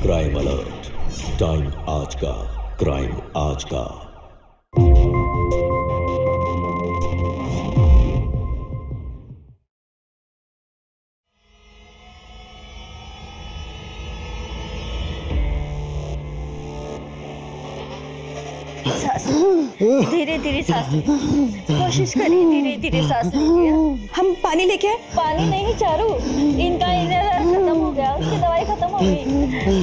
Crime alert, time आज का, crime आज का। धीरे धीरे सांस कोशिश करिए, धीरे धीरे सांस लीजिए। हम पानी लेके आए? पानी नहीं चारू, इनका इनहेलर खत्म हो गया, उसकी दवाई खत्म हो गई।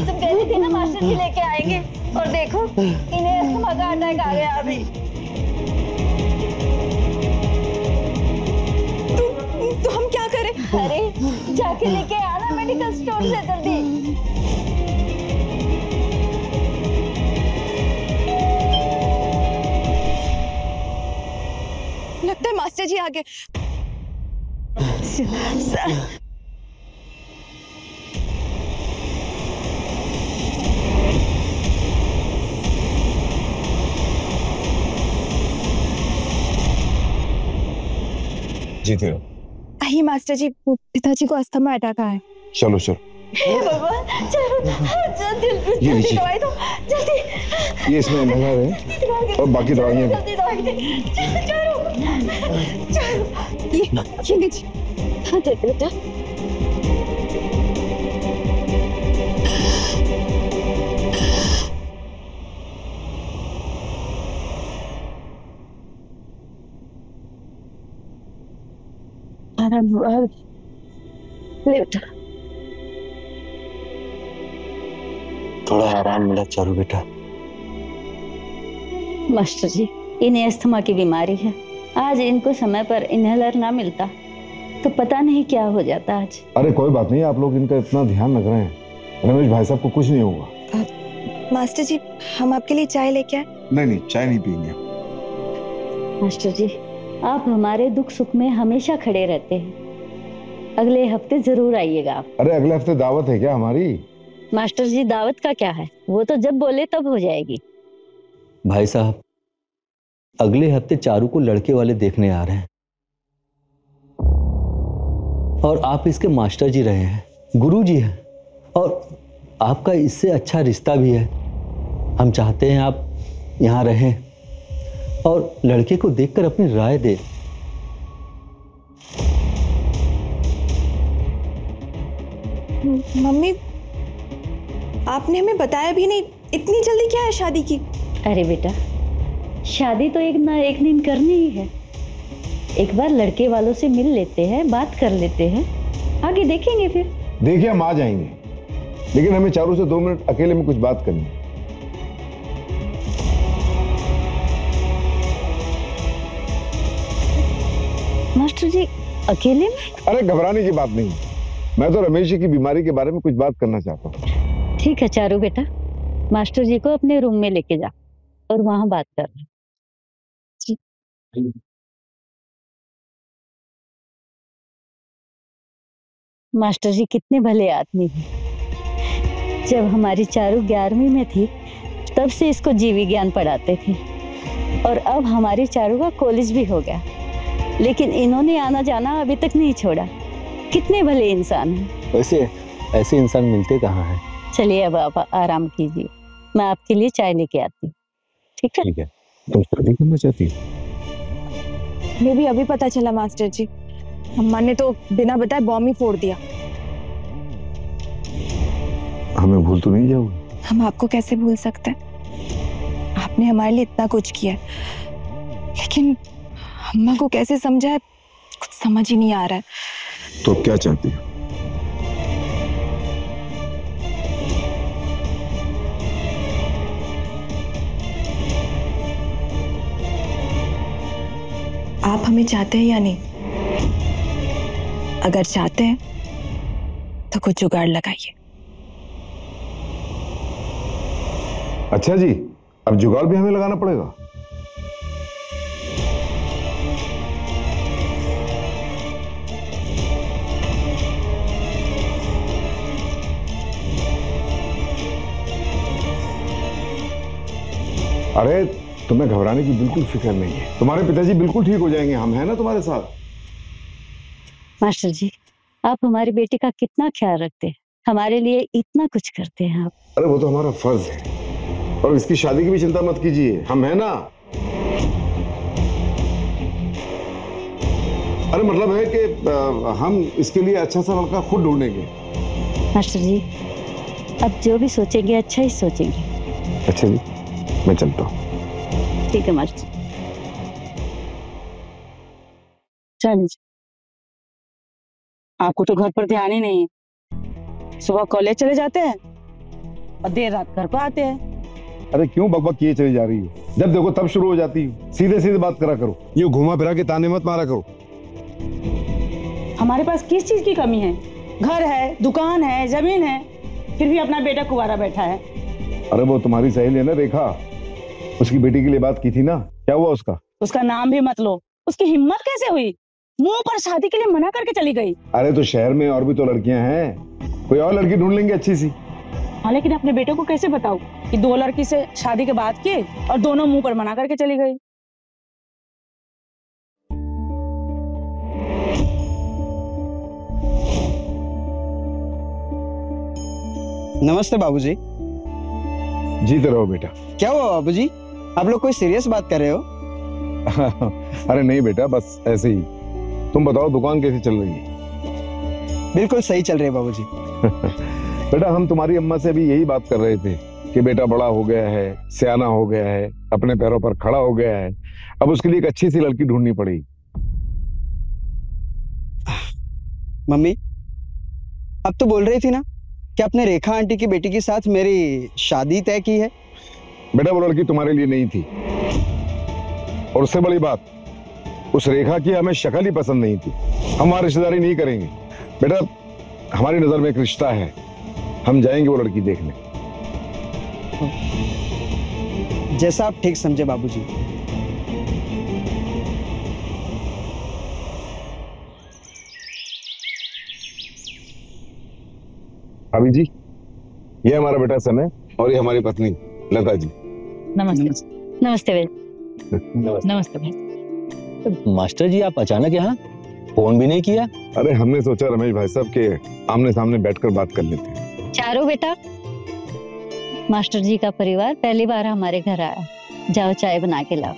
तुम कहती थी ना मास्टर जी लेके आएंगे, और देखो इन्हें अस्थमा का अटैक आ गया अभी। तो हम क्या करें? अरे जाके लेके आना मेडिकल स्टोर से जल्दी। लगता है मास्टर जी आ गए। जीते हो? आइए मास्टर जी, पिताजी को अस्थमा अटैक आया है। चलो चलो। हे भगवान, चलो जल्दी दवाई दो, जल्दी। ये इसमें इनहेलर है और बाकी दवाइयाँ। जल्दी दवाई दे, चारू ये लीजिए। हाँ दे बेटा। ले बेटा। थोड़ा आराम मिला चारू बेटा? मास्टर जी, इन्हें अस्थमा की बीमारी है। आज इनको समय पर इनहेलर ना मिलता तो पता नहीं क्या हो जाता आज। अरे कोई बात नहीं, आप लोग इनका इतना ध्यान रख रहे हैं। रमेश भाई साहब को कुछ नहीं होगा। मास्टर जी, हम आपके लिए चाय लेके आए? नहीं, चाय नहीं पियेंगे। मास्टर जी, आप हमारे दुख सुख में हमेशा खड़े रहते हैं। अगले हफ्ते जरूर आइएगा आप। अरे अगले हफ्ते दावत है क्या हमारी? मास्टर जी, दावत का क्या है, वो तो जब बोले तब हो जाएगी। भाई साहब, अगले हफ्ते चारू को लड़के वाले देखने आ रहे हैं और आप इसके मास्टर जी रहे हैं, गुरु जी हैं, और आपका इससे अच्छा रिश्ता भी है। हम चाहते हैं आप यहाँ रहें और लड़के को देखकर अपनी राय दें। मम्मी, आपने हमें बताया भी नहीं, इतनी जल्दी क्या है शादी की? अरे बेटा, शादी तो एक ना एक दिन करनी ही है। एक बार लड़के वालों से मिल लेते हैं, बात कर लेते हैं, आगे देखेंगे फिर। देखिए हम आ जाएंगे, लेकिन हमें चारू से 2 मिनट अकेले में कुछ बात करनी है। मास्टर जी, अकेले में? अरे घबराने की बात नहीं, मैं तो रमेश जी की बीमारी के बारे में कुछ बात करना चाहता हूँ। ठीक है चारू बेटा, मास्टर जी को अपने रूम में लेके जा और वहां बात कर। मास्टर जी कितने भले आदमी हैं। जब हमारी चारू 11वीं में थी तब से इसको जीव विज्ञान पढ़ाते थे, और अब हमारी चारू का कॉलेज भी हो गया, लेकिन इन्होंने आना जाना अभी तक नहीं छोड़ा। कितने भले इंसान हैं। वैसे ऐसे इंसान मिलते कहाँ हैं? चलिए अब आप आराम कीजिए, मैं आपके लिए चाय लेके आती हूँ। ठीक है? ठीक है। तुम शादी करना चाहती हो? ये भी अभी पता चला मास्टर जी, अम्मा ने तो बिना बताए बॉम्ब ही फोड़ दिया। हमें भूल तो नहीं जाओगे? हम आपको कैसे भूल सकते हैं? आपने हमारे लिए इतना कुछ किया है, लेकिन अम्मा को कैसे समझाए कुछ समझ ही नहीं आ रहा है। तो क्या चाहती हो? आप हमें चाहते हैं या नहीं? अगर चाहते हैं तो कुछ जुगाड़ लगाइए। अच्छा जी, अब जुगाड़ भी हमें लगाना पड़ेगा? अरे तुम्हें घबराने की बिल्कुल फिक्र नहीं है, तुम्हारे पिताजी बिल्कुल ठीक हो जाएंगे, हम हैं ना तुम्हारे साथ। मास्टर जी, आप हमारी बेटी का कितना ख्याल रखते हैं। हमारे लिए इतना कुछ करते हैं आप। अरे वो तो हमारा फर्ज है, और इसकी शादी की भी चिंता मत कीजिए, हम है ना। अरे मतलब है कि हम इसके लिए अच्छा सा लड़का खुद ढूंढेंगे। मास्टर जी, अब जो भी सोचेंगे अच्छा ही सोचेंगे। अच्छा जी, मैं चलता हूँ। ठीक है मास्टर। चलिए, आपको तो घर पर ध्यान ही नहीं है। सुबह कॉलेज चले जाते हैं और देर रात घर पर आते हैं। अरे क्यों बकबक किए चली जा रही हो? जब देखो तब शुरू हो जाती हो। सीधे सीधे बात करा करो, यूं घुमा फिरा के ताने मत मारा करो। हमारे पास किस चीज की कमी है? घर है, दुकान है, जमीन है, फिर भी अपना बेटा कुंवारा बैठा है। अरे वो तुम्हारी सहेली है ना रेखा, उसकी बेटी के लिए बात की थी ना, क्या हुआ उसका? उसका नाम भी मत लो। उसकी हिम्मत कैसे हुई? मुंह पर शादी के लिए मना करके चली गई। अरे तो शहर में और भी तो लड़कियां हैं, कोई और लड़की ढूंढ लेंगे अच्छी सी। हाँ, लेकिन अपने बेटे को कैसे बताऊं कि 2 लड़की से शादी के बाद की और दोनों मुंह पर मना करके चली गई। नमस्ते बाबूजी। जीते रहो बेटा। क्या हुआ बाबूजी, आप लोग कोई सीरियस बात कर रहे हो? अरे नहीं बेटा, बस ऐसे ही। तुम बताओ दुकान कैसी चल रही है? बिल्कुल सही चल रही है बाबूजी। बेटा हम तुम्हारी अम्मा से भी यही बात कर रहे थे कि बेटा बड़ा हो गया है, सियाना हो गया है, अपने पैरों पर खड़ा हो गया है, अब उसके लिए एक अच्छी सी लड़की ढूंढनी पड़ेगी। मम्मी, अब तो बोल रही थी ना कि आपने रेखा आंटी की बेटी के साथ मेरी शादी तय की है। बेटा वो लड़की तुम्हारे लिए नहीं थी, और उससे बड़ी बात, उस रेखा की हमें शक्ल ही पसंद नहीं थी। हम वहां रिश्तेदारी नहीं करेंगे। बेटा हमारी नजर में एक रिश्ता है, हम जाएंगे वो लड़की देखने। जैसा आप ठीक समझे बाबूजी। भाभी जी, ये हमारा बेटा समय और ये हमारी पत्नी लता जी। नमस्ते। नमस्ते बेटा। नमस्ते भाई। मास्टर जी, आप अचानक यहाँ, फोन भी नहीं किया? अरे हमने सोचा रमेश भाई साहब के आमने सामने बैठकर बात कर लेते हैं। चारू बेटा, मास्टर जी का परिवार पहली बार हमारे घर आया, जाओ चाय बना के लाओ।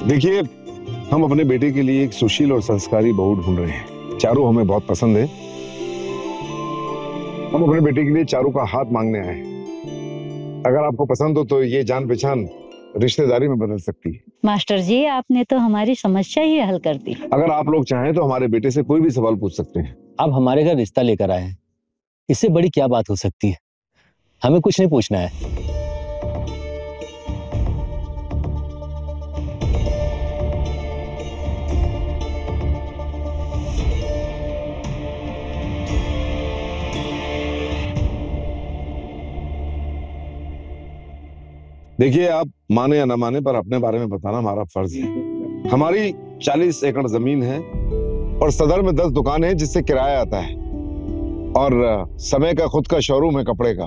देखिए, हम अपने बेटे के लिए एक सुशील और संस्कारी बहू ढूंढ रहे हैं। चारू हमें बहुत पसंद है। हम अपने बेटे के लिए चारू का हाथ मांगने आए हैं। अगर आपको पसंद हो तो ये जान पहचान रिश्तेदारी में बदल सकती है। मास्टर जी, आपने तो हमारी समस्या ही हल कर दी। अगर आप लोग चाहें तो हमारे बेटे से कोई भी सवाल पूछ सकते हैं। आप हमारे घर रिश्ता लेकर आए हैं, इससे बड़ी क्या बात हो सकती है? हमें कुछ नहीं पूछना है। देखिए, आप माने या ना माने पर अपने बारे में बताना हमारा फर्ज है। हमारी 40 एकड़ जमीन है और सदर में 10 दुकानें हैं जिससे किराया आता है, और समय का खुद का शोरूम है कपड़े का।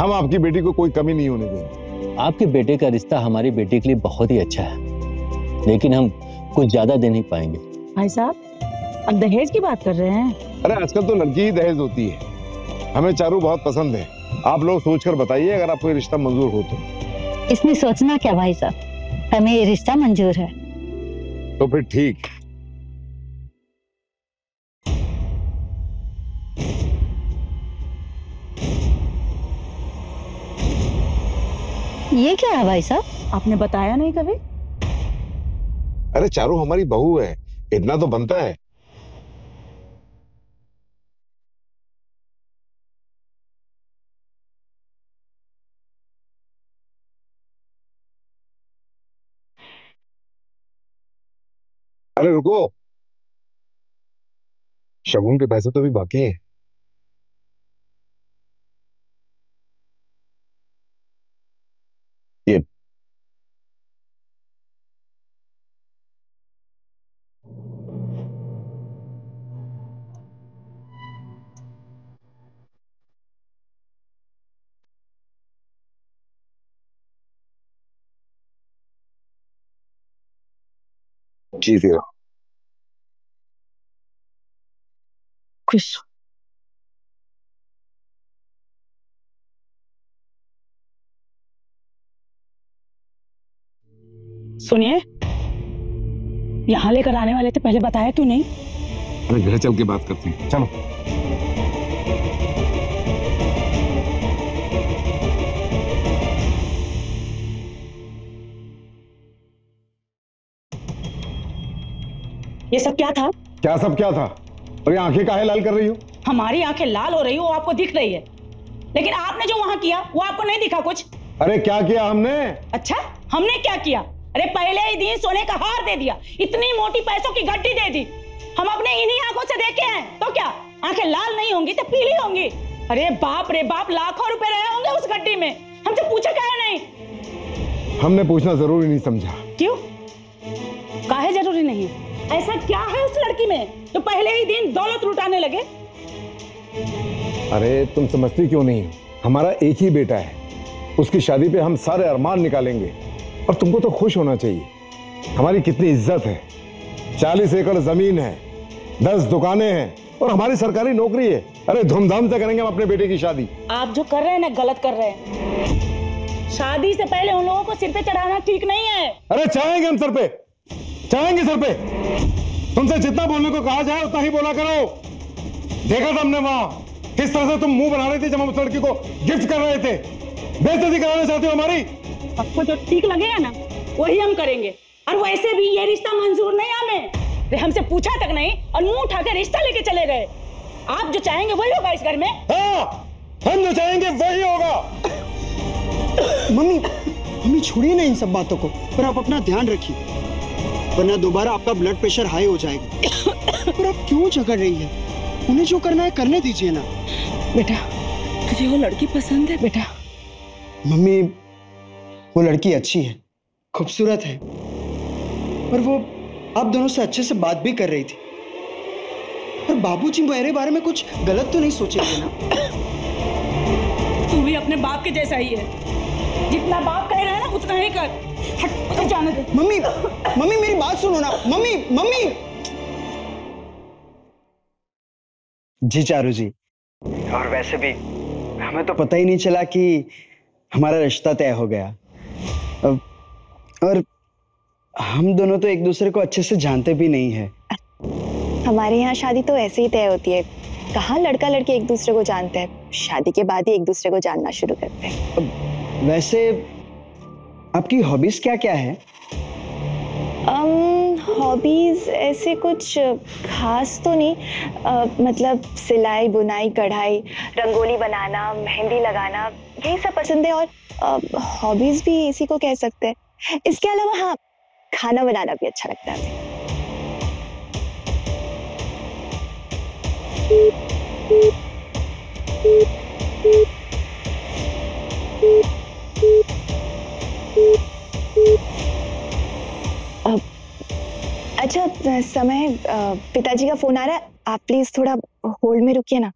हम आपकी बेटी को कोई कमी नहीं होने देंगे। आपके बेटे का रिश्ता हमारी बेटी के लिए बहुत ही अच्छा है, लेकिन हम कुछ ज्यादा दे नहीं पाएंगे। भाई साहब, अब दहेज की बात कर रहे हैं? अरे आजकल तो लड़की ही दहेज होती है। हमें चारू बहुत पसंद है। आप लोग सोचकर बताइए अगर आपको ये रिश्ता मंजूर हो तो। इसमें सोचना क्या भाई साहब, हमें ये रिश्ता मंजूर है। तो फिर ठीक। ये क्या है भाई साहब? आपने बताया नहीं कभी? अरे चारू हमारी बहू है, इतना तो बनता है। अरे रुको, शगुन के पैसे तो भी बाकी हैं। ये जी दे रहा हूं। खुश। सुनिए, यहाँ लेकर आने वाले थे, पहले बताया क्यों नहीं? अरे घर चल के बात करते हैं, चलो। ये सब क्या था? क्या सब क्या था? और ये आंखें काहे लाल कर रही हो? हमारी आंखें लाल हो रही हो, आपको दिख रही है, लेकिन आपने जो वहां किया वो आपको नहीं दिखा कुछ? अरे क्या किया हमने? अच्छा, हमने क्या किया? अरे पहले ही दिन सोने का हार दे दिया, इतनी मोटी पैसों की गड्डी दे दी। हम अपने इन्हीं आंखों से देखे हैं, तो क्या आंखें लाल नहीं होंगी तो पीली होंगी? अरे बाप रे बाप, लाखों रुपए रहे होंगे उस गड्डी में, हमसे पूछा क्या नहीं? हमने पूछना जरूरी नहीं समझा। क्यों? काहे जरूरी नहीं? ऐसा क्या है उस लड़की में तो पहले ही दिन दौलत लुटाने लगे? अरे तुम समझती क्यों नहीं हो? हमारा एक ही बेटा है, उसकी शादी पे हम सारे अरमान निकालेंगे, और तुमको तो खुश होना चाहिए। हमारी कितनी इज्जत है, 40 एकड़ जमीन है, 10 दुकानें हैं, और हमारी सरकारी नौकरी है। अरे धूमधाम से करेंगे हम अपने बेटे की शादी। आप जो कर रहे हैं ना, गलत कर रहे हैं। शादी से पहले उन लोगों को सिर पे चढ़ाना ठीक नहीं है। अरे चाहेंगे हम सर पे, चाहेंगे सर पे। तुमसे जितना बोलने को कहा जाए उतना ही बोला करो। देखा था हमने वहां किस तरह से तुम मुंह बना रही थी जब हम उस लड़की को गिफ्ट कर रहे थे। बेइज्जती कराना चाहते हो हमारी? आपको जो ठीक लगेगा ना वही हम करेंगे, और वैसे भी ये रिश्ता मंजूर नहीं हमें। वे हमसे पूछा तक नहीं और मुंह उठा के रिश्ता लेके चले गए। आप जो चाहेंगे वही होगा इस घर में। हाँ, हम जो चाहेंगे वही होगा। मम्मी छोड़िए ना इन सब बातों को, पर आप अपना ध्यान रखिए, वरना दोबारा आपका ब्लड प्रेशर हाई हो जाएगा। पर आप क्यों झगड़ रही है? उन्हें जो करना है करने दीजिए ना। बेटा, तुझे वो लड़की पसंद है बेटा? मम्मी, वो लड़की अच्छी है, खूबसूरत है, और वो आप दोनों से अच्छे से बात भी कर रही थी। पर बाबूजी मेरे बारे में कुछ गलत तो नहीं सोचेंगे ना? तू भी अपने बाप के जैसा ही है, जितना बाप कह रहा है ना उतना ही कर। हट, मुझे जाने दे। मम्मी मेरी बात सुनो ना। मम्मी जी चारू जी, और वैसे भी हमें तो पता ही नहीं चला कि हमारा रिश्ता तय हो गया। और हम दोनों तो एक दूसरे को अच्छे से जानते भी नहीं है। हमारे यहाँ शादी तो ऐसे ही तय होती है। कहाँ लड़का लड़की एक दूसरे को जानते हैं, शादी के बाद ही एक दूसरे को जानना शुरू करते हैं। वैसे आपकी हॉबीज क्या क्या है? हॉबीज ऐसे कुछ खास तो नहीं, मतलब सिलाई बुनाई कढ़ाई रंगोली बनाना मेहंदी लगाना यही सब पसंद है। और हॉबीज भी इसी को कह सकते हैं। इसके अलावा हाँ, खाना बनाना भी अच्छा लगता है। अच्छा समय, पिताजी का फोन आ रहा है, आप प्लीज थोड़ा होल्ड में रुकिए ना।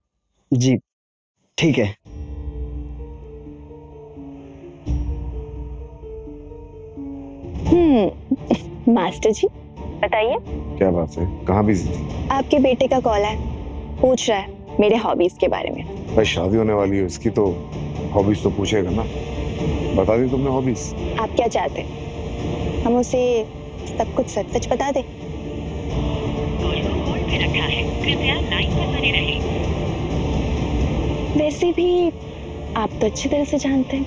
जी ठीक है। मास्टर जी बताइए। क्या बात है, कहाँ बिजी थी? आपके बेटे का कॉल है, पूछ रहा है मेरे हॉबीज के बारे में। भाई शादी होने वाली है, इसकी तो हॉबीज तो पूछेगा ना। बता दी तुमने हॉबीज? आप क्या चाहते हैं, हम उसे सब कुछ सच सच बता दें? वैसे भी आप तो अच्छी तरह से जानते हैं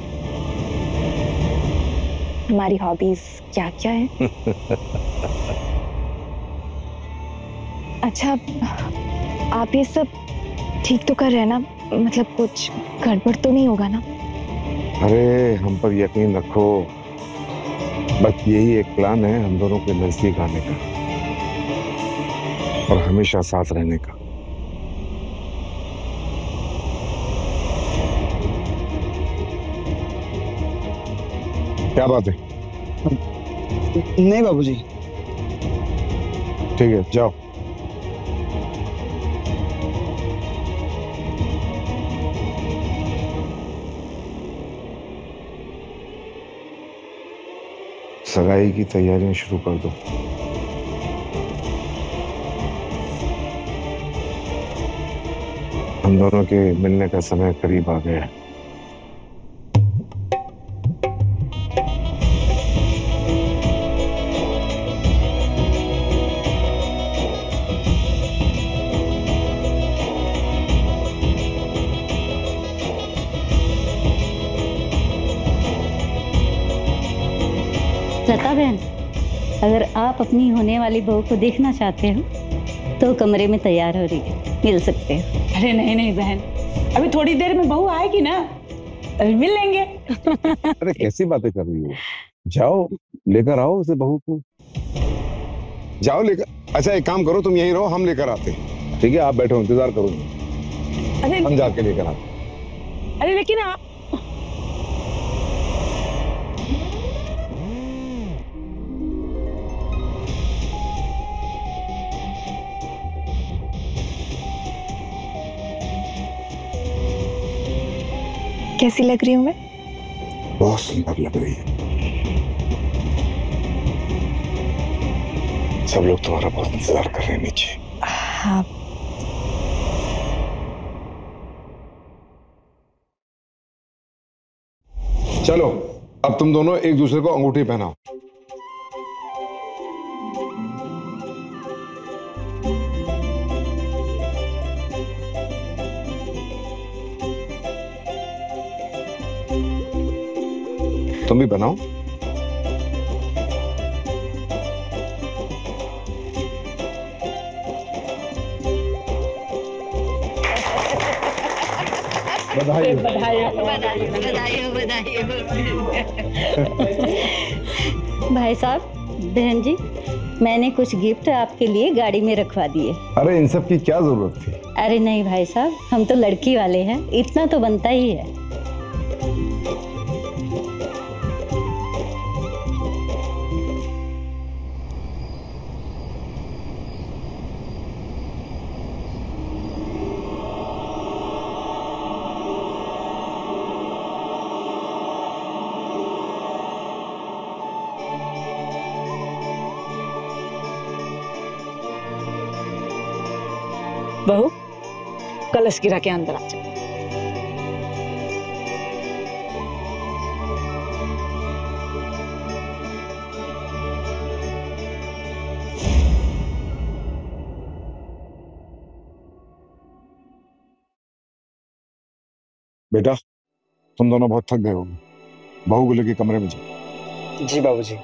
हमारी हॉबीज क्या क्या है। अच्छा, आप ये सब ठीक तो कर रहे हैं ना? मतलब कुछ गड़बड़ तो नहीं होगा ना? अरे हम पर यकीन रखो, बस यही एक प्लान है हम दोनों के नजदीक आने का और हमेशा साथ रहने का। क्या बात है? नहीं बाबूजी। ठीक है, जाओ। सगाई की तैयारियां शुरू कर दो। हम दोनों के मिलने का समय करीब आ गया है। लता बहन, अगर आप अपनी होने वाली बहू को देखना चाहते हो तो कमरे में तैयार हो रही है, मिल सकते हो। अरे नहीं नहीं बहन, अभी थोड़ी देर में बहू आएगी ना, अभी मिल लेंगे। अरे कैसी बातें कर रही हो? जाओ लेकर आओ उसे, बहू को जाओ लेकर। अच्छा एक काम करो, तुम यहीं रहो, हम लेकर आते हैं। ठीक है, आप बैठो, इंतजार करो, अरे हम जाके लेकर आते। अरे लेकिन आप कैसी लग रही हूँ मैं? बहुत सुंदर लग रही है। सब लोग तुम्हारा बहुत इंतजार कर रहे हैं नीचे। हाँ। चलो अब तुम दोनों एक दूसरे को अंगूठी पहनाओ। तुम भी पहनाओ। बधाई हो। भाई साहब, बहन जी, मैंने कुछ गिफ्ट आपके लिए गाड़ी में रखवा दिए। अरे इन सब की क्या जरूरत थी? अरे नहीं भाई साहब, हम तो लड़की वाले हैं, इतना तो बनता ही है। बहू, कलश गिरा के अंदर आ जाओ। बेटा तुम दोनों बहुत थक गए हो, बहू को लेके कमरे में जाओ। जी बाबूजी।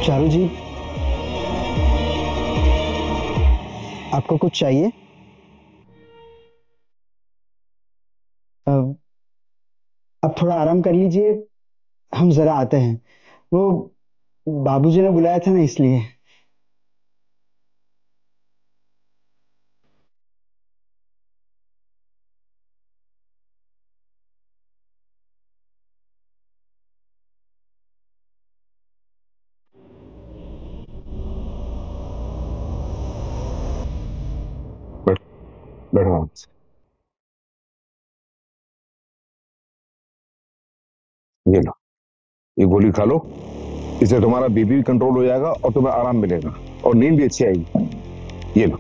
चारू जी, आपको कुछ चाहिए? अब थोड़ा आराम कर लीजिए, हम जरा आते हैं। वो बाबूजी ने बुलाया था ना, इसलिए। बैठो आराम से। ये लो, ये गोली खा लो, इससे तुम्हारा बीपी कंट्रोल हो जाएगा और तुम्हें आराम मिलेगा और नींद भी अच्छी आएगी। ये लो।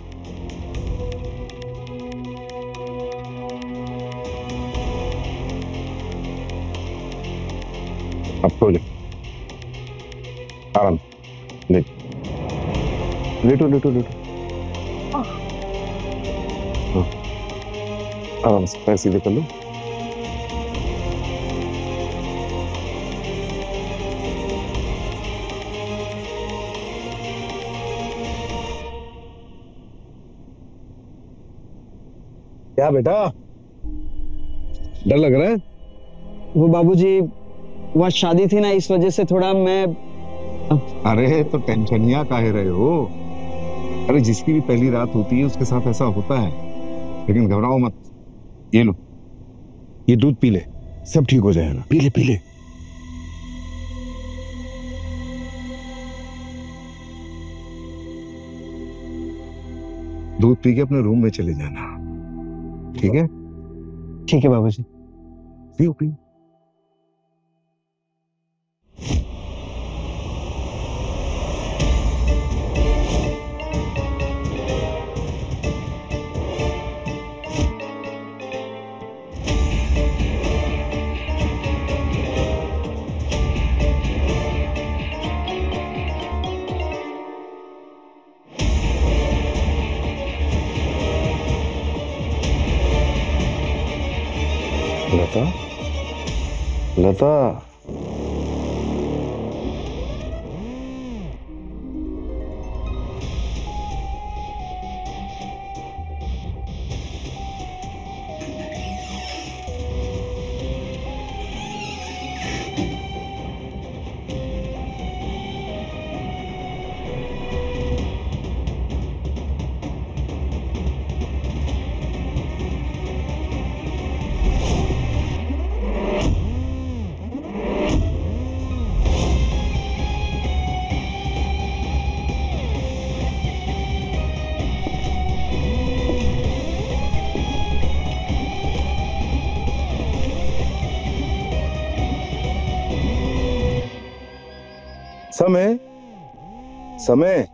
अब सो जाओ आराम। लेटो लेटो लेटो। आराम से पैर सीधे कर लो। क्या बेटा, डर लग रहा है? वो बाबूजी, वहाँ शादी थी ना, इस वजह से थोड़ा मैं। अरे तो टेंशनिया काहे रहे हो? अरे जिसकी भी पहली रात होती है उसके साथ ऐसा होता है, लेकिन घबराओ मत। ये लो, ये दूध पी ले, सब ठीक हो जाएगा। पी ले पी ले। दूध पी के अपने रूम में चले जाना, ठीक है? ठीक है बाबूजी। पियो पियो। लता, लता, समय समय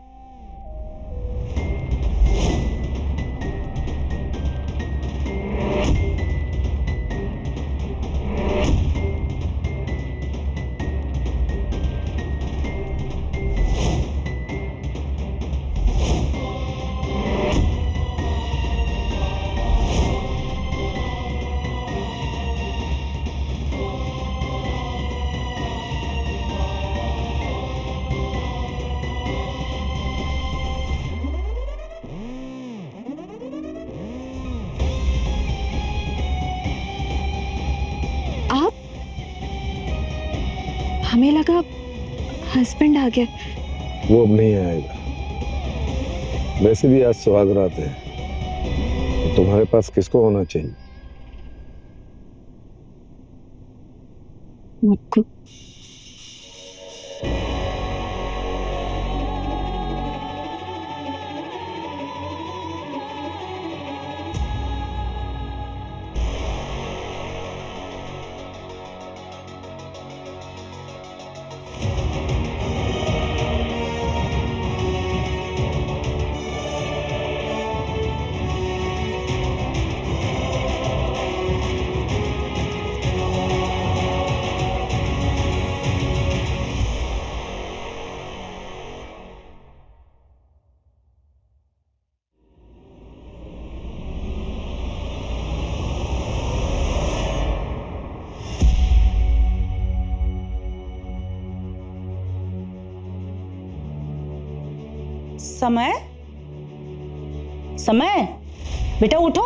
हमें लगा हस्बैंड आ गया। वो अब नहीं आएगा। वैसे भी आज सुहागरात है, तो तुम्हारे पास किसको होना चाहिए? आपको। समय, समय, बेटा उठो।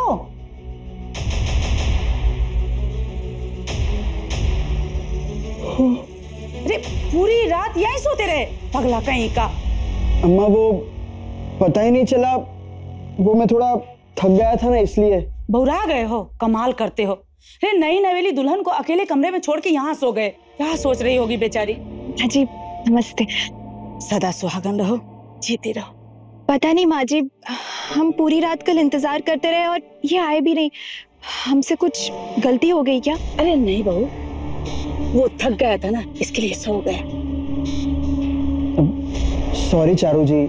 अरे पूरी रात यहीं सोते रहे, पगला कहीं का। अम्मा वो पता ही नहीं चला, वो मैं थोड़ा थक गया था ना, इसलिए। बहुरा गए हो, कमाल करते हो। अरे नई नवेली दुल्हन को अकेले कमरे में छोड़ के यहाँ सो गए, क्या सोच रही होगी बेचारी। जी नमस्ते। सदा सुहागन रहो, जीती रहो। पता नहीं माँ जी, हम पूरी रात कल इंतजार करते रहे और ये आए भी नहीं। हमसे कुछ गलती हो गई क्या? अरे नहीं बहू, वो थक गया था ना, इसके लिए सो गया। सॉरी चारू जी,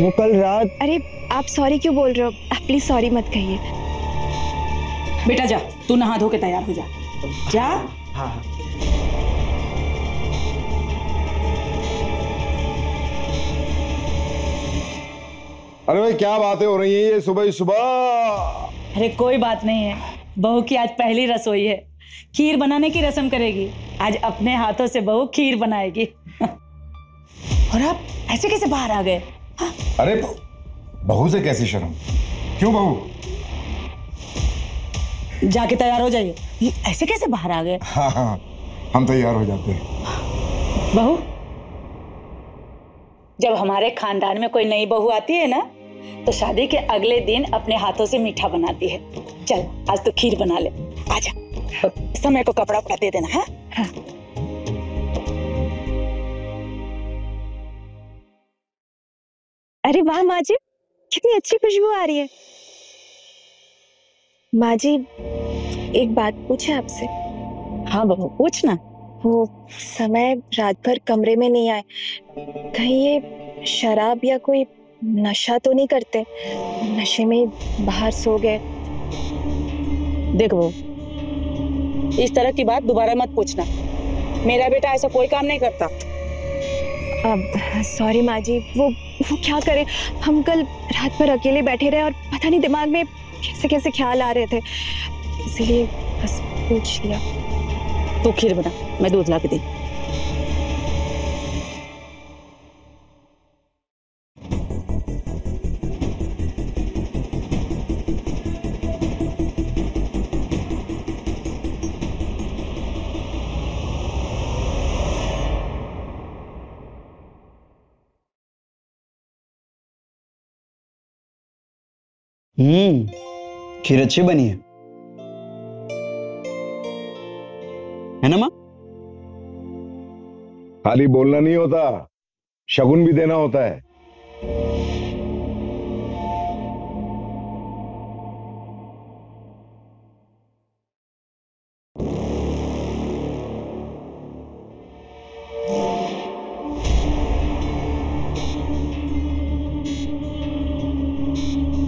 वो कल रात। अरे आप सॉरी क्यों बोल रहे हो? आप प्लीज सॉरी मत कहिए। बेटा जा, तू नहा धो के तैयार हो जा। जा। हाँ। अरे भाई क्या बातें हो रही हैं ये सुबह ही सुबह? अरे कोई बात नहीं है, बहू की आज पहली रसोई है, खीर बनाने की रस्म करेगी। आज अपने हाथों से बहू खीर बनाएगी। और आप ऐसे कैसे बाहर आ गए? अरे बहू से कैसी शर्म? क्यों बहू? जाके तैयार हो जाइए। ये ऐसे कैसे बाहर आ गए? हाँ हाँ, हम तैयार हो जाते हैं। बहू, जब हमारे खानदान में कोई नई बहू आती है ना, तो शादी के अगले दिन अपने हाथों से मीठा बनाती है। चल आज तो खीर बना ले, आजा। समय को कपड़ा उपड़ा दे देना। हाँ हाँ। अरे वाह माँ जी, कितनी अच्छी खुशबू आ रही है। माँ जी, एक बात पूछे आपसे? हाँ बहू, पूछना। वो समय रात भर कमरे में नहीं आए, कहीं ये शराब या कोई नशा तो नहीं करते? नशे में बाहर सो गए। देख बहू, इस तरह की बात दोबारा मत पूछना। मेरा बेटा ऐसा कोई काम नहीं करता। अब सॉरी माँ जी, वो क्या करे, हम कल रात भर अकेले बैठे रहे और पता नहीं दिमाग में कैसे कैसे ख्याल आ रहे थे, इसलिए बस पूछ लिया। तू खीर बना, मैं दूध ला के दी। खीर अच्छी बनी है ना माँ? खाली बोलना नहीं होता, शगुन भी देना होता है।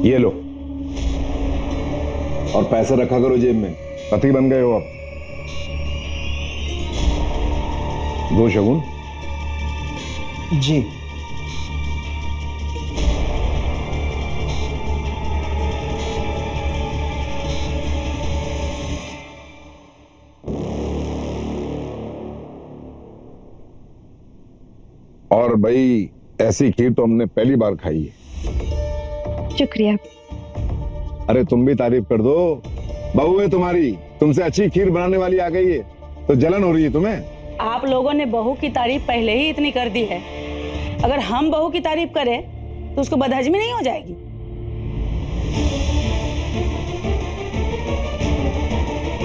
ये लो, और पैसे रखा करो जेब में, पति बन गए हो अब। दो शगुन। जी। और भाई ऐसी खीर तो हमने पहली बार खाई है। शुक्रिया। अरे तुम भी तारीफ कर दो, बहू है तुम्हारी, तुमसे अच्छी खीर बनाने वाली आ गई है, तो जलन हो रही है तुम्हें? आप लोगों ने बहू की तारीफ पहले ही इतनी कर दी है, अगर हम बहू की तारीफ करें तो उसको बदहजमी नहीं हो जाएगी?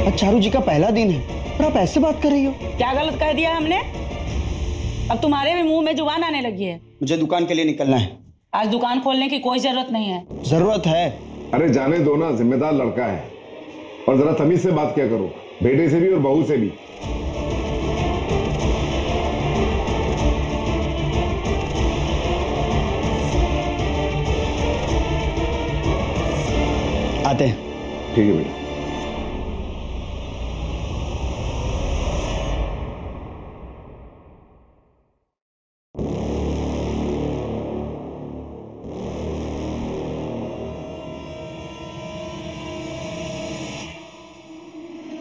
आज चारू जी का पहला दिन है और आप ऐसे बात कर रही हो? क्या गलत कह दिया हमने? अब तुम्हारे भी मुंह में जुबान आने लगी है। मुझे दुकान के लिए निकलना है। आज दुकान खोलने की कोई जरूरत नहीं है। जरूरत है। अरे जाने दो ना, जिम्मेदार लड़का है, और जरा तमीज से बात किया करो, बेटे से भी और बहू से भी। आते हैं। ठीक है भैया।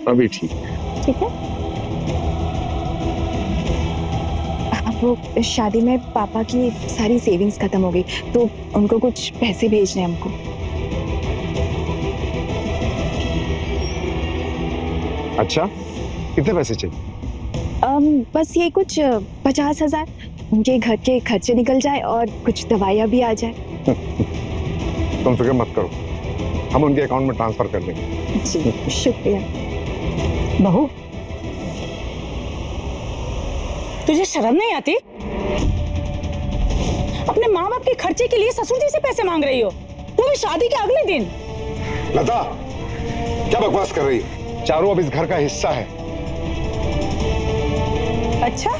अभी ठीक है। ठीक है। अब वो शादी में पापा की सारी सेविंग्स खत्म हो गई, तो उनको कुछ पैसे भेजने हमको। अच्छा, कितने पैसे चाहिए? बस ये कुछ 50,000, उनके घर के खर्चे निकल जाए और कुछ दवाइयाँ भी आ जाए। तुम फिक्र मत करो, हम उनके अकाउंट में ट्रांसफर कर देंगे। जी शुक्रिया। बहू, तुझे शर्म नहीं आती? अपने माँ बाप के खर्चे के लिए ससुर जी से पैसे मांग रही हो, वो भी शादी के अगले दिन। लता, क्या बकवास कर रही है? चारों अब इस घर का हिस्सा है। अच्छा,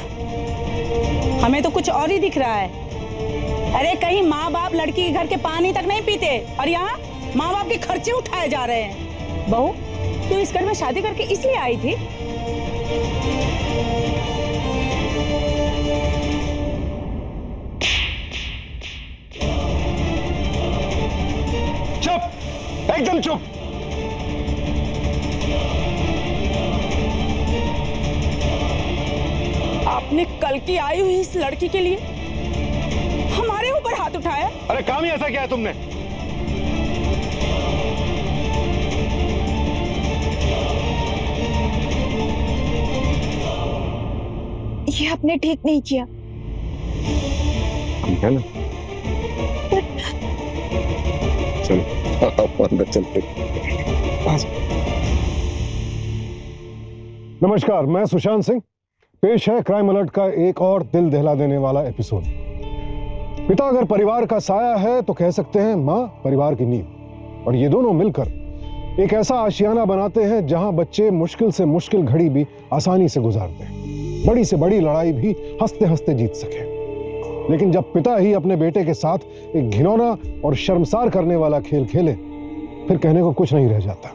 हमें तो कुछ और ही दिख रहा है। अरे कहीं माँ बाप लड़की के घर के पानी तक नहीं पीते, और यहाँ माँ बाप के खर्चे उठाए जा रहे हैं। बहू, तू इस घर में शादी करके इसलिए आई थी? एकदम चुप। आपने कल की आई हुई इस लड़की के लिए हमारे ऊपर हाथ उठाया। अरे काम ही ऐसा किया है तुमने। ये आपने ठीक नहीं किया। ठीक है ना? चलो अंदर चलते। नमस्कार, मैं सुशांत सिंह। पेश है क्राइम अलर्ट का एक और दिल दहला देने वाला एपिसोड। पिता अगर परिवार का साया है तो कह सकते हैं माँ परिवार की नींव, और ये दोनों मिलकर एक ऐसा आशियाना बनाते हैं जहां बच्चे मुश्किल से मुश्किल घड़ी भी आसानी से गुजारते हैं, बड़ी से बड़ी लड़ाई भी हंसते हंसते जीत सके। लेकिन जब पिता ही अपने बेटे के साथ एक घिनौना और शर्मसार करने वाला खेल खेले, फिर कहने को कुछ नहीं रह जाता।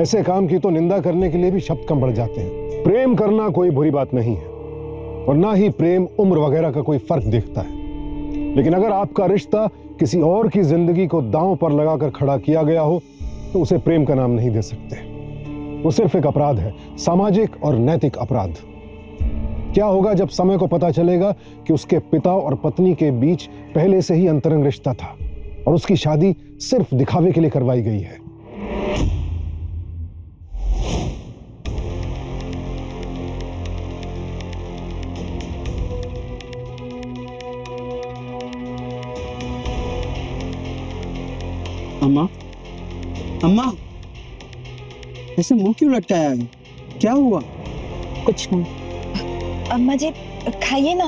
ऐसे काम की तो निंदा करने के लिए भी शब्द कम पड़ जाते हैं। प्रेम करना कोई बुरी बात नहीं है, और ना ही प्रेम उम्र वगैरह का कोई फर्क देखता है। लेकिन अगर आपका रिश्ता किसी और की जिंदगी को दांव पर लगाकर खड़ा किया गया हो तो उसे प्रेम का नाम नहीं दे सकते। वो सिर्फ एक अपराध है, सामाजिक और नैतिक अपराध। क्या होगा जब समय को पता चलेगा कि उसके पिता और पत्नी के बीच पहले से ही अंतरंग रिश्ता था और उसकी शादी सिर्फ दिखावे के लिए करवाई गई है। अम्मा, अम्मा, ऐसे मुंह क्यों लटकाया है? क्या हुआ? कुछ नहीं। अम्मा जी खाइए ना।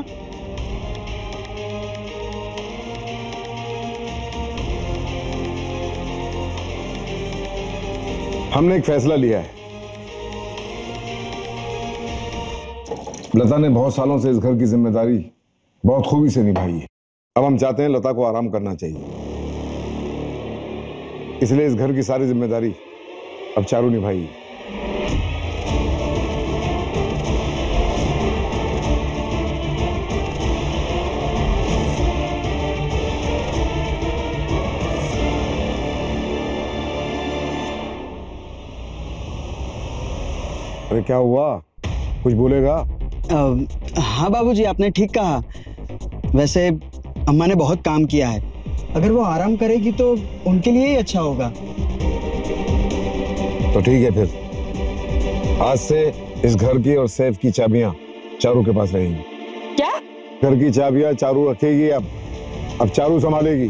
हमने एक फैसला लिया है। लता ने बहुत सालों से इस घर की जिम्मेदारी बहुत खूबी से निभाई है। अब हम चाहते हैं लता को आराम करना चाहिए, इसलिए इस घर की सारी जिम्मेदारी अब चारू निभाई। अरे क्या हुआ, कुछ बोलेगा? हाँ बाबूजी, आपने ठीक कहा। वैसे अम्मा ने बहुत काम किया है, अगर वो आराम करेगी तो उनके लिए ही अच्छा होगा। तो ठीक है, फिर आज से इस घर की और सैफ की चाबियां चारू के पास रहेंगी। क्या? घर की चाबियां चारू रखेगी। अब चारू संभालेगी।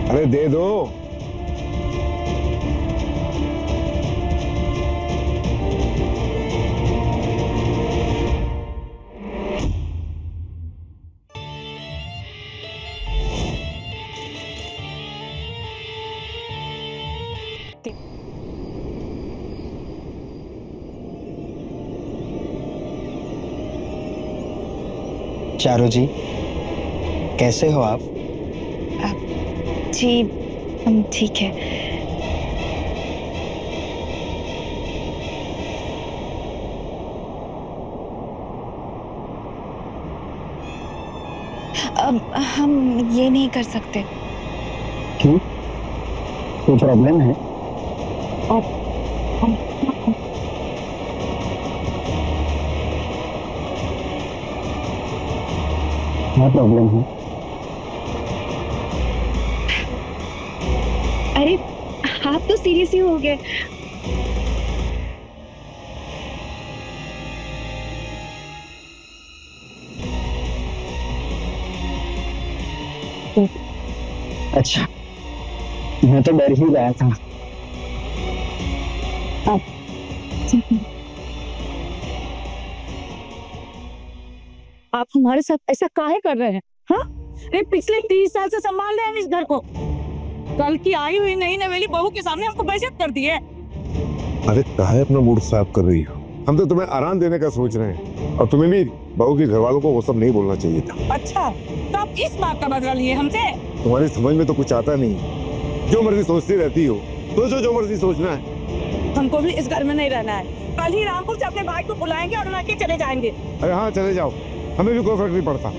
अरे दे दो। चारू जी, कैसे हो आप? जी हम ठीक है। अब हम ये नहीं कर सकते। क्यों? कोई प्रॉब्लम है? क्या प्रॉब्लम है? अरे आप तो सीरियस ही हो गए। अच्छा, मैं तो डर ही रहा था। आप हमारे साथ ऐसा काहे कर रहे हैं? हाँ? अरे पिछले 30 साल से संभाल रहे हैं इस घर को। कल की आई हुई नई नवेली बहू के सामने हमको बेइज्जत कर दिए। अरे काहे अपना मूड साफ कर रही हो? हम तो तुम्हें आराम देने का सोच रहे हैं, और तुम्हें भी बहू के घर वालों को वो सब नहीं बोलना चाहिए था। अच्छा, तो आप किस बात का बदला लिए हमसे? तुम्हारी समझ में तो कुछ आता नहीं, जो मर्जी सोचती रहती हो। सोचो जो मर्जी सोचना है। हमको भी इस घर में नहीं रहना है। कल ही रामपुर से अपने भाई को बुलाएंगे और लेके चले जाएंगे। अरे हाँ चले जाओ, हमें भी कोई फर्क नहीं पड़ता।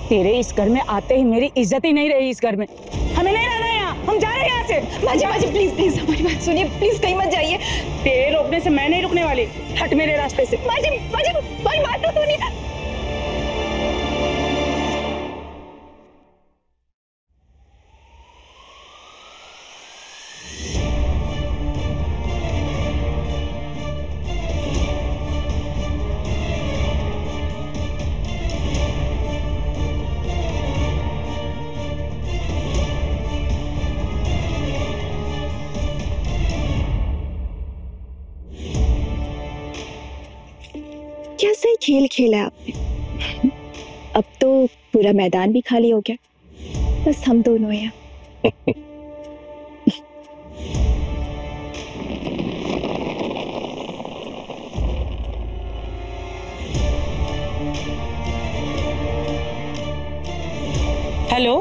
तेरे इस घर में आते ही मेरी इज्जत ही नहीं रही। इस घर में हमें नहीं रहना है यहाँ, हम जा रहे हैं यहाँ से। माँ जी प्लीज प्लीज हमारी बात सुनिए, प्लीज कहीं मत जाइए। तेरे रोकने से मैं नहीं रुकने वाली, हट मेरे रास्ते से। माँ जी हमारी बात तो सुनिए। क्या सही खेल खेला आपने। अब तो पूरा मैदान भी खाली हो गया, बस हम दोनों हैं। हेलो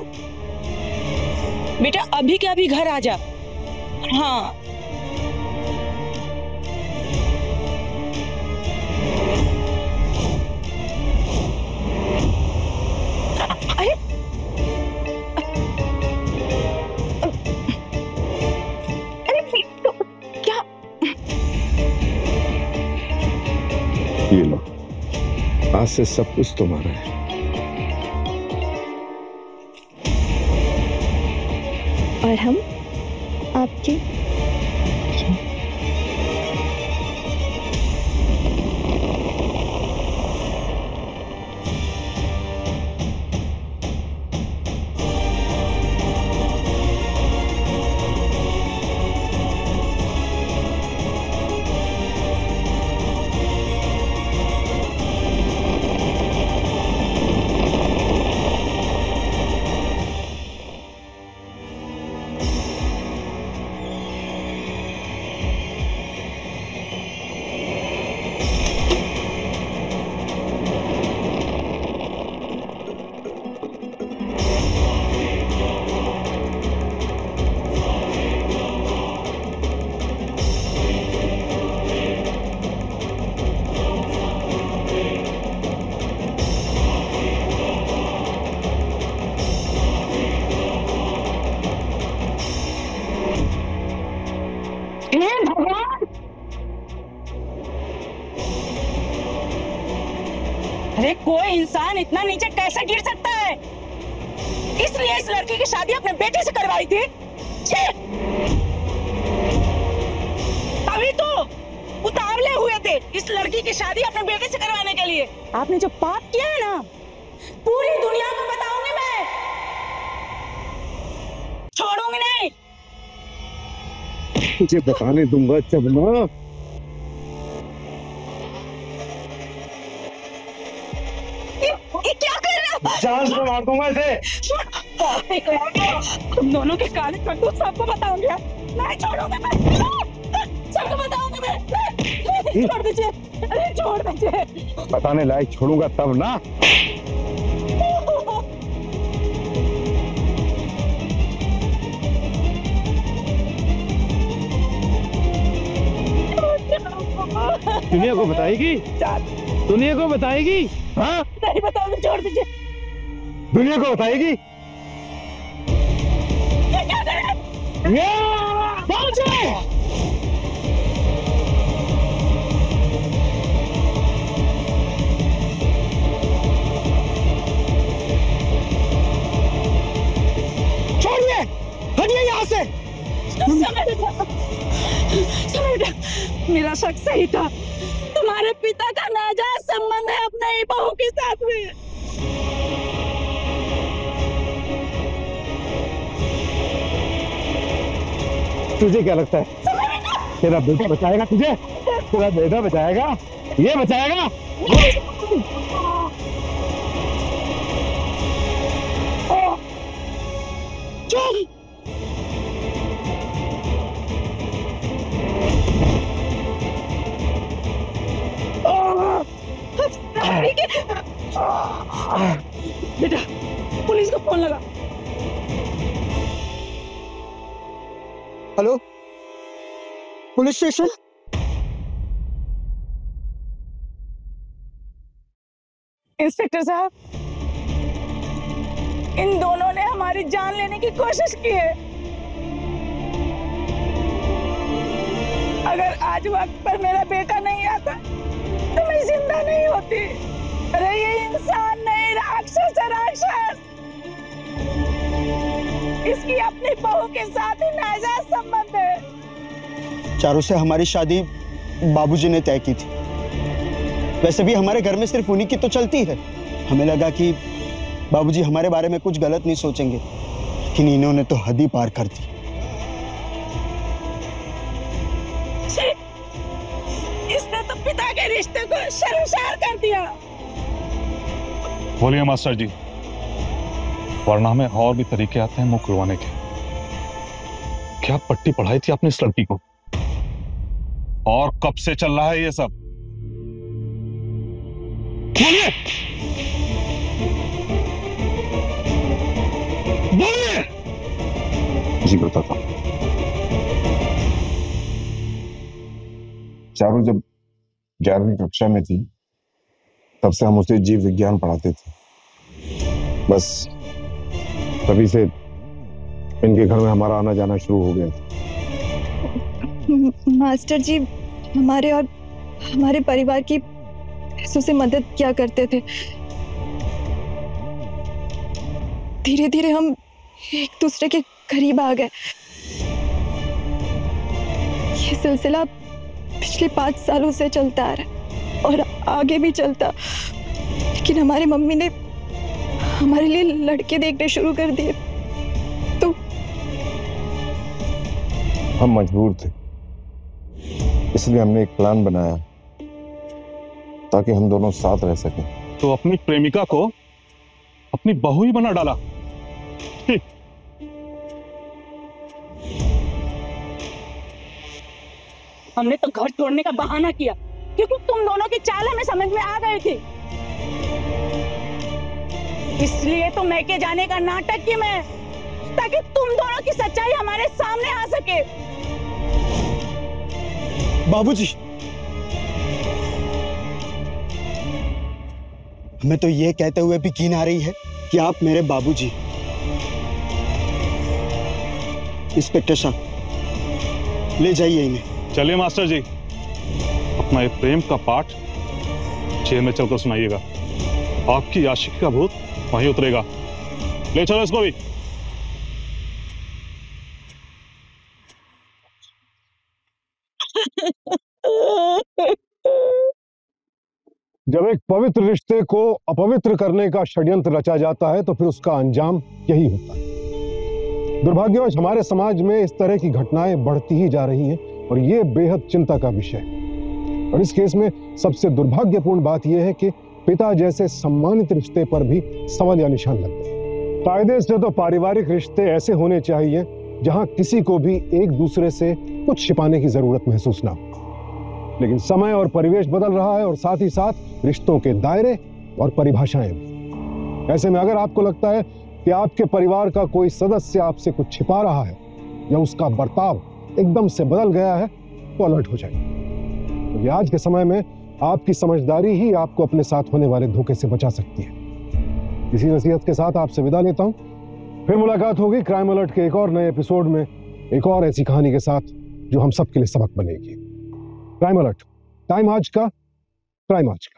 बेटा, अभी के अभी घर आ जा। हाँ ये लो, आज से सब कुछ तुम्हारा है। और हम आपके। अरे कोई इंसान इतना नीचे कैसे गिर सकता है? इसलिए इस लड़की की शादी अपने बेटे से करवाई थी। तभी तो उतावले हुए थे इस लड़की की शादी अपने बेटे से करवाने के लिए। आपने जो पाप किया है ना, पूरी दुनिया को बताऊंगी मैं, छोड़ूंगी नहीं। तुझे बताने दूंगा जब ना। ये क्या कर रहे हो? जान से मार दूंगा इसे। तुम दोनों के काले करतूत सबको बताऊंगी। नहीं छोड़ूंगा मैं, सबको बताऊंगी मैं। छोड़ दीजिए, अरे छोड़ दीजिए। बताने लायक छोड़ूंगा तब ना। दुनिया को बताएगी? दुनिया को बताएगी? हाँ नहीं बताऊंगी, छोड़ दीजिए। दुनिया को बताएगी? ये क्या कर रहे हैं? छोड़िए, हटिए यहाँ से। समझ मेरा शक सही था। तुम्हारे पिता का नाजायज संबंध है अपने ही बहू के साथ में। तुझे क्या लगता है तेरा बेटा बचाएगा तुझे? तेरा बेटा बचाएगा? ये बचाएगा? बेटा पुलिस को फोन लगा। Hello, police station. इंस्पेक्टर साहब, हमारी जान लेने की कोशिश की है। अगर आज वक्त पर मेरा बेटा नहीं आता तो मैं जिंदा नहीं होती। अरे ये इंसान नहीं, राक्षस है, राक्षस। इसकी अपनी बहू के साथ ही नाजायज संबंध है। चारों से हमारी शादी बाबूजी ने तय की थी। वैसे भी हमारे घर में सिर्फ उन्हीं की तो चलती है। हमें लगा कि बाबूजी हमारे बारे में कुछ गलत नहीं सोचेंगे, लेकिन इन्होंने तो हद ही पार कर दी। इसने तो पिता के रिश्ते को शर्मसार कर दिया। बोलिए मास्टर जी, वरना हमें और भी तरीके आते हैं मुंह खुलवाने के। क्या पट्टी पढ़ाई थी आपने इस लड़की को, और कब से चल रहा है ये सब? बोलिए बोलिए। जी बताता हूं। चारू जब 11वीं कक्षा में थी तब से हम उसे जीव विज्ञान पढ़ाते थे। बस तभी से इनके घर में हमारा आना जाना शुरू हो गया था। मास्टर जी हमारे और हमारे परिवार की पैसों से मदद किया करते थे। धीरे धीरे हम एक दूसरे के करीब आ गए। ये सिलसिला पिछले 5 सालों से चलता आ रहा है और आगे भी चलता। लेकिन हमारी मम्मी ने हमारे लिए लड़के देखने शुरू कर दिए तो हम मजबूर थे, इसलिए हमने एक प्लान बनाया ताकि हम दोनों साथ रह सकें। तो अपनी प्रेमिका को अपनी बहू ही बना डाला। हमने तो घर छोड़ने का बहाना किया क्योंकि तुम दोनों की चाल हमें समझ में आ गई थी। इसलिए तो मैके जाने का नाटक की मैं, ताकि तुम दोनों की सच्चाई हमारे सामने आ सके। बाबूजी, हमें तो ये कहते हुए भी घिन आ रही है कि आप मेरे बाबूजी। इंस्पेक्टर साहब, ले जाइए इन्हें। चलिए मास्टर जी, अपना ये प्रेम का पाठ जेल में चलकर सुनाइएगा। आपकी आशिकी का भूत वहीं उतरेगा। ले चलो इसको भी। जब एक पवित्र रिश्ते को अपवित्र करने का षड्यंत्र रचा जाता है तो फिर उसका अंजाम यही होता है। दुर्भाग्यवश हमारे समाज में इस तरह की घटनाएं बढ़ती ही जा रही हैं और ये बेहद चिंता का विषय है। और इस केस में सबसे दुर्भाग्यपूर्ण बात यह है कि पिता जैसे सम्मानित रिश्ते पर भी सवाल या निशान लग गए। कायदे से तो पारिवारिक रिश्ते ऐसे होने चाहिए जहां किसी को भी एक दूसरे से कुछ छिपाने की जरूरत महसूस ना हो, लेकिन समय और परिवेश बदल रहा है और साथ ही साथ रिश्तों के दायरे और परिभाषाएं भी। ऐसे में अगर आपको लगता है कि आपके परिवार का कोई सदस्य आपसे कुछ छिपा रहा है या उसका बर्ताव एकदम से बदल गया है तो अलर्ट हो जाइए, क्योंकि आज के समय में आपकी समझदारी ही आपको अपने साथ होने वाले धोखे से बचा सकती है। इसी नसीहत के साथ आपसे विदा लेता हूं। फिर मुलाकात होगी क्राइम अलर्ट के एक और नए एपिसोड में, एक और ऐसी कहानी के साथ जो हम सबके लिए सबक बनेगी। क्राइम अलर्ट, टाइम आज का, क्राइम आज का।